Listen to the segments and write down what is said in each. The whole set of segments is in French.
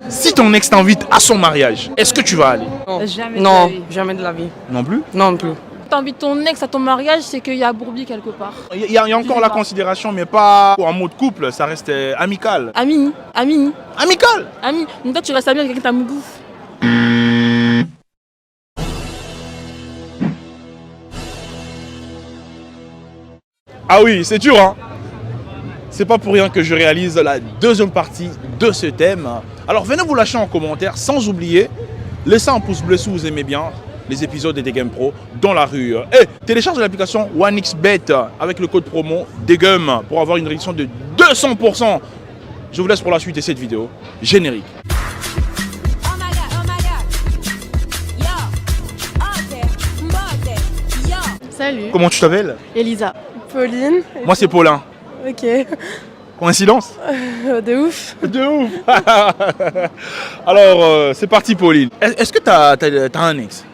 Si ton ex t'invite à son mariage, est-ce que tu vas aller? Non, jamais de la vie. Non plus? Non plus. T'invites ton ex à ton mariage, c'est qu'il y a Bourbi quelque part. Il y a encore la considération, mais pas en mode couple, ça reste amical. Ami. Amical? Donc toi, tu restes ami avec quelqu'un qui t'a mougou. Ah oui, c'est dur, hein. C'est pas pour rien que je réalise la deuxième partie de ce thème. Alors venez vous lâcher en commentaire, sans oublier, laissez un pouce bleu si vous aimez bien les épisodes des Game Pro dans la rue. Et téléchargez l'application OneXBet avec le code promo DEGUM pour avoir une réduction de 200%. Je vous laisse pour la suite de cette vidéo. Générique. Salut. Comment tu t'appelles? Elisa. Pauline. Moi c'est Paulin. Ok. Coïncidence? De ouf. De ouf. Alors c'est parti Pauline. Est-ce que t'as un ex?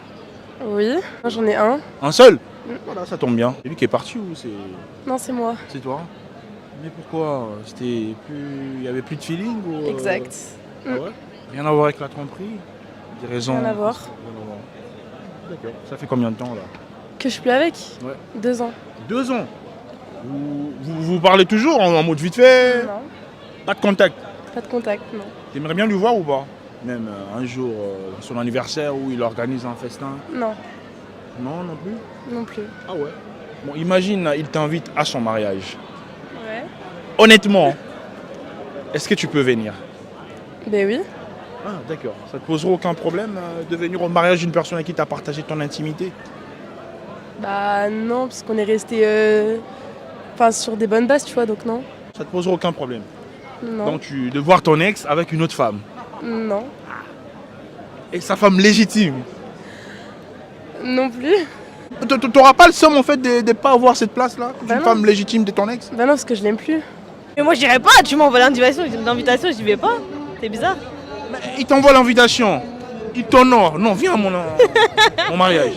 Oui. Moi j'en ai un. Un seul? Voilà, ça tombe bien. C'est lui qui est parti ou c'est... Non, c'est moi. C'est toi? Mais pourquoi? C'était plus... Il n'y avait plus de feeling ou... Exact. Ah ouais? Rien à voir avec la tromperie? Des raisons... Rien à voir. D'accord. Ça fait combien de temps là? Que je suis plus avec? Ouais. 2 ans. 2 ans? Vous parlez toujours en mode vite fait? Non. Pas de contact? Pas de contact, non. T'aimerais bien lui voir ou pas? Même un jour, son anniversaire où il organise un festin? Non. Non, non plus? Non plus. Ah ouais? Bon, imagine, il t'invite à son mariage. Ouais. Honnêtement, est-ce que tu peux venir? Ben oui. Ah d'accord. Ça te posera aucun problème de venir au mariage d'une personne avec qui tu as partagé ton intimité? Bah non, parce qu'on est resté sur des bonnes bases, tu vois, donc non. Ça te posera aucun problème? Non. Donc de voir ton ex avec une autre femme? Non. Et sa femme légitime? Non plus. T'auras pas le somme en fait de ne pas avoir cette place là? Bah Une non. femme légitime de ton ex? Bah non, parce que je l'aime plus. Mais moi j'irai pas, tu m'envoies l'invitation, j'y vais pas. C'est bizarre. Mais il t'envoie l'invitation. Il t'honore. Non, viens à mon mariage.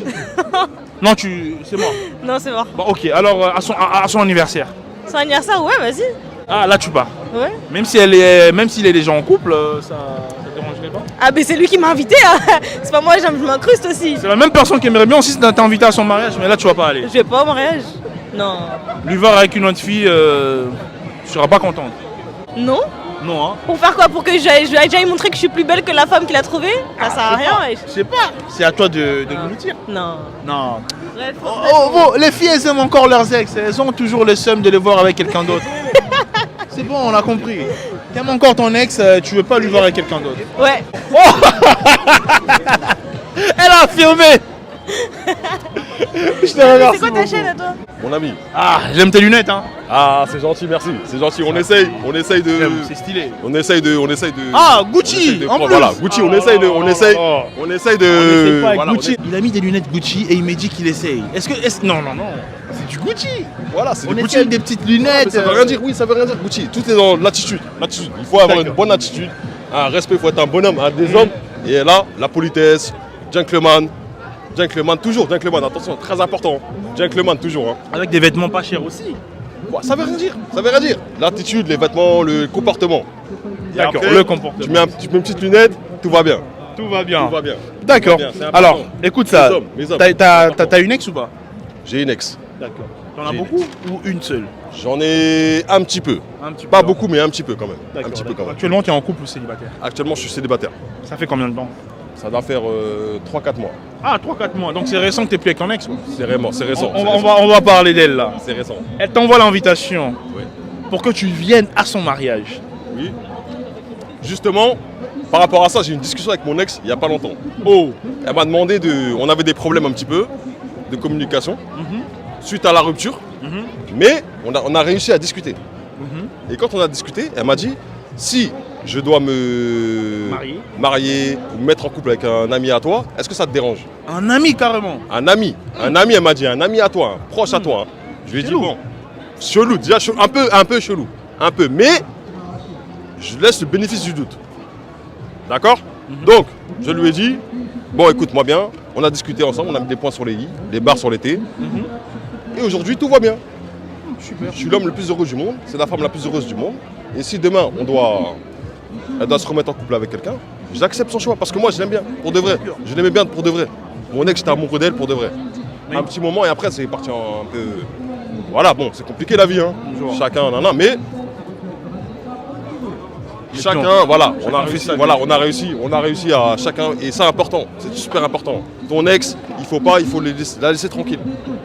Non, c'est mort. Non, c'est mort. Bon ok, alors à son anniversaire. Son anniversaire, ouais, vas-y. Ah là tu pars. Ouais. Même s'il est déjà en couple, ça te dérangerait pas? Ah, mais c'est lui qui m'a invité, hein. C'est pas moi, je m'incruste aussi. C'est la même personne qui aimerait bien aussi t'inviter à son mariage, mais là tu vas pas aller. Je vais pas au mariage. Non. Lui voir avec une autre fille, tu seras pas contente. Non? Non, hein? Pour faire quoi? Pour que j'aille montrer que je suis plus belle que la femme qu'il a trouvée? Ça sert à rien, ouais. Je sais pas. C'est à toi de nous le dire. Non. Non. Bref. Bon, les filles elles aiment encore leurs ex, elles ont toujours le seum de les voir avec quelqu'un d'autre. C'est bon, on a compris. T'aimes encore ton ex, tu veux pas lui voir avec quelqu'un d'autre. Ouais. Elle a affirmé. Je te remercie. C'est quoi ta chaîne à toi? Mon ami. Ah, j'aime tes lunettes, hein. Ah, c'est gentil, merci. C'est gentil. On essaye de. C'est stylé. On essaye de. Ah, on Gucci essaye de en prendre- plus. Voilà, Gucci. On essaye de. On essaye de. On essaie pas avec voilà, Gucci. Il a mis des lunettes Gucci et il m'a dit qu'il essaye. Non. C'est du Gucci. Voilà, c'est On du Gucci. essaye des petites Non, mais lunettes. ça veut rien dire. Oui, ça veut rien dire. Gucci. Tout est dans l'attitude. L'attitude. Il faut avoir une bonne attitude, un respect. Il faut être un bonhomme, un des hommes. Et là, la politesse, gentleman. Gentleman, toujours gentleman. Attention, très important. Gentleman, toujours. Hein. Avec des vêtements pas chers aussi. Quoi, ça veut rien dire. Ça veut rien dire. L'attitude, les vêtements, le comportement. Et D'accord, après, le comportement. Tu mets une petite lunette, tout va bien. Tout va bien. Tout va bien. D'accord. Tout va bien, c'est important. Alors, écoute ça. Les hommes. T'as une ex ou pas? J'ai une ex. D'accord. T'en as J'ai- beaucoup ou une seule? J'en ai un petit peu. Un petit peu. Pas beaucoup, mais un petit peu quand même. D'accord, Un petit peu d'accord. quand même. Actuellement, tu es en couple ou célibataire? Actuellement, je suis célibataire. Ça fait combien de temps? Ça doit faire 3-4 mois. Ah, 3-4 mois. Donc c'est récent que t'es plus avec ton ex, quoi. C'est récent. C'est récent. On va parler d'elle là. C'est récent. Elle t'envoie l'invitation Oui. pour que tu viennes à son mariage. Oui. Justement, par rapport à ça, j'ai eu une discussion avec mon ex il n'y a pas longtemps. Oh. Elle m'a demandé de. On avait des problèmes un petit peu de communication suite à la rupture. Mais on a réussi à discuter. Et quand on a discuté, elle m'a dit si je dois me marier ou me mettre en couple avec un ami à toi, est-ce que ça te dérange? Un ami carrément. Un ami, elle m'a dit, un ami à toi, proche à toi. Hein. Je lui ai dit Chelou. bon, chelou, déjà un peu chelou, un peu, mais je laisse le bénéfice du doute. D'accord? Donc, je lui ai dit, bon écoute-moi bien, on a discuté ensemble, on a mis des points sur les i, des barres sur les t, et aujourd'hui tout va bien. Super. Je suis l'homme le plus heureux du monde, c'est la femme la plus heureuse du monde, et si demain on doit elle doit se remettre en couple avec quelqu'un, j'accepte son choix parce que moi je l'aime bien, pour de vrai. Je l'aimais bien pour de vrai. Mon ex, j'étais amoureux d'elle pour de vrai. Un petit moment et après c'est parti un peu... Voilà, bon, c'est compliqué la vie, hein. Chacun, mais... Chacun, voilà, on a réussi à chacun, et c'est important, c'est super important. Ton ex, il faut la laisser tranquille.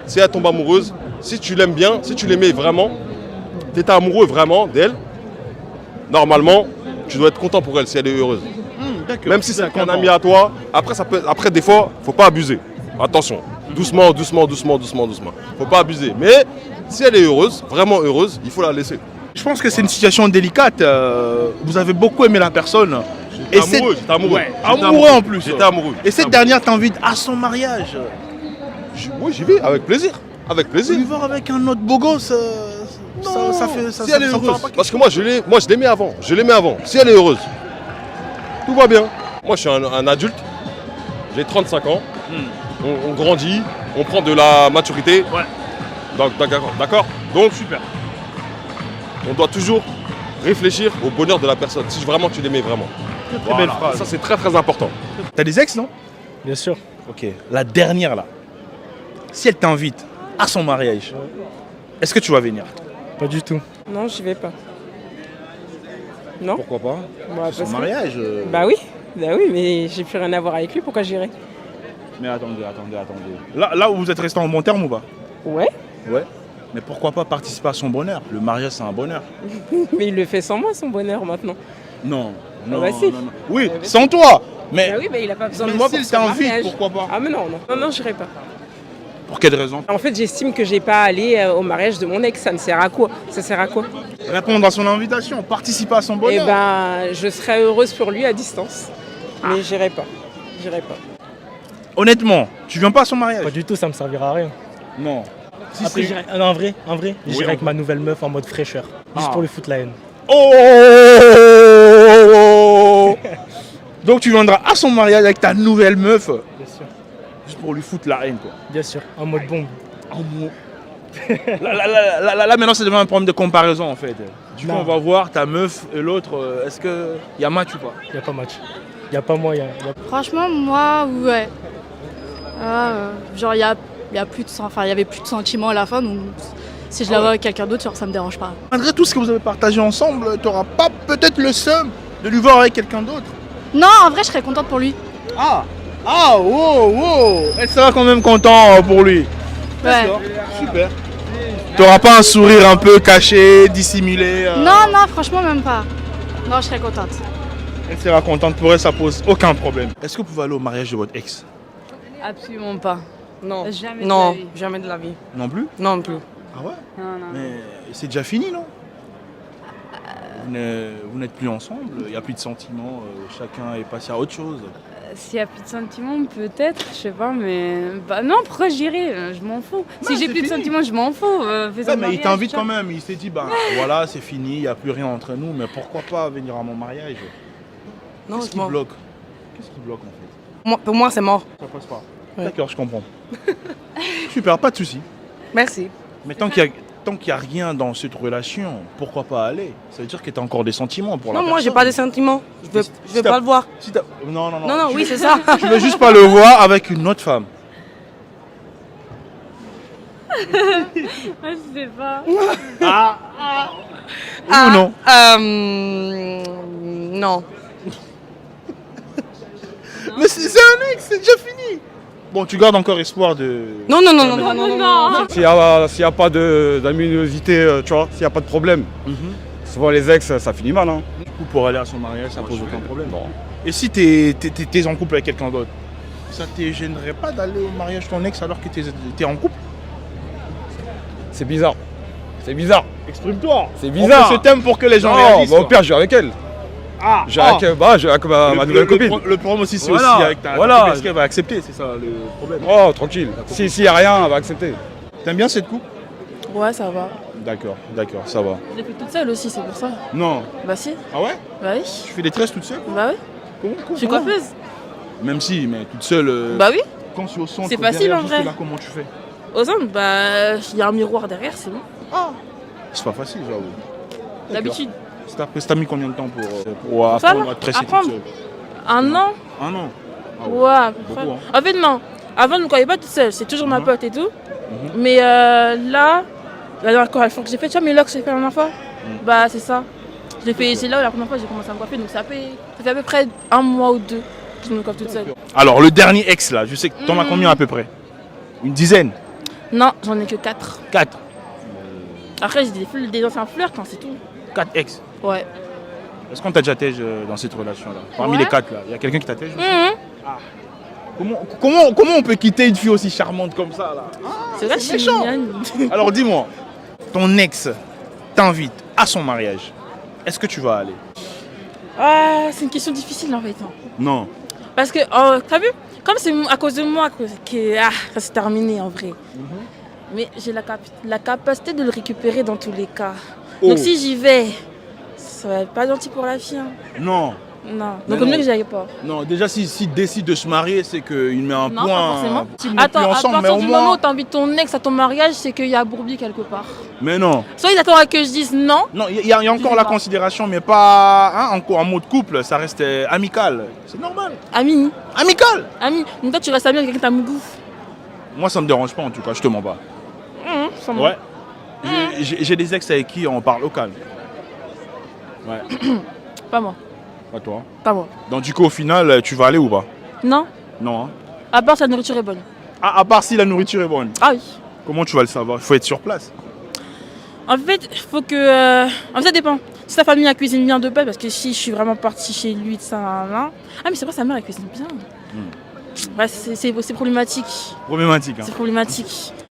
Si elle tombe amoureuse, si tu l'aimes bien, si tu l'aimais vraiment, tu étais amoureux vraiment d'elle, normalement, tu dois être content pour elle si elle est heureuse. Même si c'est un ami à toi, après des fois, faut pas abuser. Attention, doucement. Faut pas abuser. Mais si elle est heureuse, vraiment heureuse, il faut la laisser. Je pense que c'est une situation délicate. Vous avez beaucoup aimé la personne. J'étais amoureux. Ouais, amoureux en plus. J'étais amoureux. Et cette dernière t'invite à son mariage. Oui, j'y vais, avec plaisir. Avec plaisir. Lui voir avec un autre beau gosse, ça fait... Si elle est heureuse. Parce que moi, je l'aimais avant. Si elle est heureuse, tout va bien. Moi, je suis un adulte. J'ai 35 ans. On grandit. On prend de la maturité. Ouais. D'accord. Donc, super. On doit toujours réfléchir au bonheur de la personne, si vraiment tu l'aimais vraiment. Très belle phrase. Ça, c'est très très important. T'as des ex, non? Bien sûr. Ok. La dernière, là. Si elle t'invite à son mariage, est-ce que tu vas venir? Pas du tout. Non, j'y vais pas. Non. Pourquoi pas? Bah, Son parce que- mariage Bah oui, mais j'ai plus rien à voir avec lui, pourquoi j'irais? Mais attendez. Là où vous êtes resté en bon terme ou pas? Ouais, Ouais. Mais pourquoi pas participer à son bonheur? Le mariage, c'est un bonheur. mais il le fait sans moi, son bonheur maintenant. Non. bah si. Oui, Ah bah si. sans toi. Mais Bah oui, mais il a pas besoin de mais moi s'il pour son t'invite, mariage. pourquoi pas? Ah mais non, j'irai pas. Pour quelle raison? En fait, j'estime que j'ai pas allé au mariage de mon ex, ça me sert à quoi? Ça sert à quoi? Répondre à son invitation, participer à son Eh bonheur. ben, je serais heureuse pour lui à distance. Mais j'irai pas. Honnêtement, tu viens pas à son mariage? Pas du tout, ça me servira à rien. Non. Si Après, c'est- j'irai... non, en vrai, Oui, j'irai avec ma nouvelle meuf en mode fraîcheur. Juste Ah. pour lui foutre la haine. Oh Donc tu viendras à son mariage avec ta nouvelle meuf, Bien sûr. juste pour lui foutre la haine, quoi. Bien sûr, en mode bombe. Là, maintenant, ça devient un problème de comparaison, en fait. Du coup, Non. on va voir ta meuf et l'autre, est-ce qu'il y a match ou pas? Y a pas match. Y a pas moyen. Franchement, moi, ouais. Genre, il y avait plus de sentiments à la fin, donc si je la vois avec quelqu'un d'autre, genre, ça me dérange pas. Malgré tout ce que vous avez partagé ensemble, tu n'auras pas peut-être le seum de lui voir avec quelqu'un d'autre? Non, en vrai, je serais contente pour lui. Wow Elle sera quand même content pour lui. Ouais. Super. T'auras pas un sourire un peu caché, dissimulé? Non, franchement, même pas. Non, je serais contente. Elle sera contente pour elle, ça pose aucun problème. Est-ce que vous pouvez aller au mariage de votre ex? Absolument pas. Non. Jamais Non, de la vie. jamais de la vie. Non plus? Non plus. Ah ouais? Non. Mais c'est déjà fini, non? Vous n'êtes plus ensemble, il n'y a plus de sentiments, chacun est passé à autre chose. S'il n'y a plus de sentiments, peut-être, je sais pas, mais... Bah non, pourquoi j'irais? Je m'en fous. Si j'ai c'est plus de fini. sentiments, je m'en fous. Faisons Ouais, le mais il mariage, t'invite tu quand vois. même, il s'est dit, bah voilà, c'est fini, il n'y a plus rien entre nous, mais pourquoi pas venir à mon mariage? Non, Qu'est-ce je qui m'en- bloque? Qu'est-ce qui bloque en fait? Pour moi, c'est mort. Ça passe pas. Ouais. D'accord, je comprends. Super, pas de souci. Merci. Mais tant qu'il y a rien dans cette relation, pourquoi pas aller? Ça veut dire que tu as encore des sentiments pour la Non, personne. moi, j'ai pas de sentiments. Je veux Si pas le voir. Si t'as- non. Non, Tu oui, veux- c'est ça. Tu veux juste pas le voir avec une autre femme. Ouais, je sais pas. Oui ou non? Non. Mais c'est un ex, c'est déjà fini. Bon, tu gardes encore espoir de... Non. S'il n'y a pas d'aminosité, tu vois, s'il n'y a pas de problème, souvent les ex, ça finit mal. Hein. Du coup, pour aller à son mariage, ça pose aucun problème. Et si t'es en couple avec quelqu'un d'autre, ça te gênerait pas d'aller au mariage de ton ex alors que t'es en couple? C'est bizarre. C'est bizarre. Exprime-toi. C'est bizarre. On fait ce thème pour que les gens Non, réalisent. bah, au quoi. pire, je vais avec elle. Je vais avec ma nouvelle copine. Le problème aussi, c'est Voilà, aussi avec ta voilà. copine, est-ce qu'elle va accepter? C'est ça le problème. Oh, tranquille. S'il n'y a rien, elle va accepter. T'aimes bien cette coupe? Ouais, ça va. D'accord, ça va. Je l'ai fait toute seule aussi, c'est pour ça. Non. Bah si, Ah ouais? bah oui. Tu fais des tresses toute seule? Bah oui. Comment? Je suis coiffeuse. Même si, mais toute seule. Bah oui. Quand tu es au centre, C'est facile, derrière, en juste vrai. là, comment tu fais? Aux hommes, bah il y a un miroir derrière, c'est bon. C'est pas facile, j'avoue. D'accord. D'habitude. T'as mis combien de temps pour apprendre à te tresser toute apprendre. seule? 1 an. 1 an. Ah Ouais, à peu près. Beaucoup, hein. En fait, non. Avant, je ne me croyais pas toute seule. C'est toujours ma Mhm. pote et tout. Mhm. Mais là, la dernière fois que j'ai fait, tu vois, mes locks, j'ai fait la dernière fois. Bah, c'est ça. Je l'ai fait, c'est là où la première fois j'ai commencé à me coiffer. Donc, ça fait à peu près 1 mois ou 2 que je me coiffe toute seule. Alors, le dernier ex, là, je sais que t'en as combien à peu près? Une dizaine? Non, j'en ai que 4. 4. Après, j'ai des anciens flirts, hein, c'est tout. 4 ex. Ouais. Est-ce qu'on t'a déjà tège dans cette relation-là? Parmi Ouais. les 4, là, il y a quelqu'un qui t'a tège? Mhm. Comment on peut quitter une fille aussi charmante comme ça, là? C'est vrai que je suis méchant. mignonne. Alors, dis-moi, ton ex t'invite à son mariage. Est-ce que tu vas aller? Ah, c'est une question difficile en fait. Hein. Non. Parce que, t'as vu, comme c'est à cause de moi que ça s'est terminé en vrai. Mais j'ai la capacité de le récupérer dans tous les cas. Oh. Donc si j'y vais, ça va être pas gentil pour la fille. Hein. Non. Non. Mais Donc non. mieux que j'y aille pas. Non, déjà, s'il décide de se marier, c'est qu'il met un Non, point. pas forcément. Si vous n'êtes Attends, plus à ensemble, mais partir au du moins. moment où t'invites ton ex à ton mariage, c'est qu'il y a bourbier quelque part. Mais non. Soit il attendra que je dise non. Non, il y a encore sais la pas. considération, mais pas encore en mode couple, ça reste amical. C'est normal. Ami. Amical. Ami. Donc toi tu restes ami avec quelqu'un que t'as mougou. Moi, ça me dérange pas en tout cas, je te mens pas. Ça me- Ouais. J'ai des ex avec qui on parle au calme. Ouais. Pas moi. Pas toi. Pas moi. Donc du coup, au final, tu vas aller ou pas? Non. Non. Hein. À part si la nourriture est bonne. Ah, à part si la nourriture est bonne. Ah oui. Comment tu vas le savoir? Il faut être sur place. En fait, il faut que. En fait, ça dépend. Si sa famille elle cuisine bien de base, parce que si je suis vraiment partie chez lui, de ça, là. Ah, mais c'est vrai, sa mère elle cuisine bien. Ouais, c'est problématique. Problématique. Hein. C'est problématique.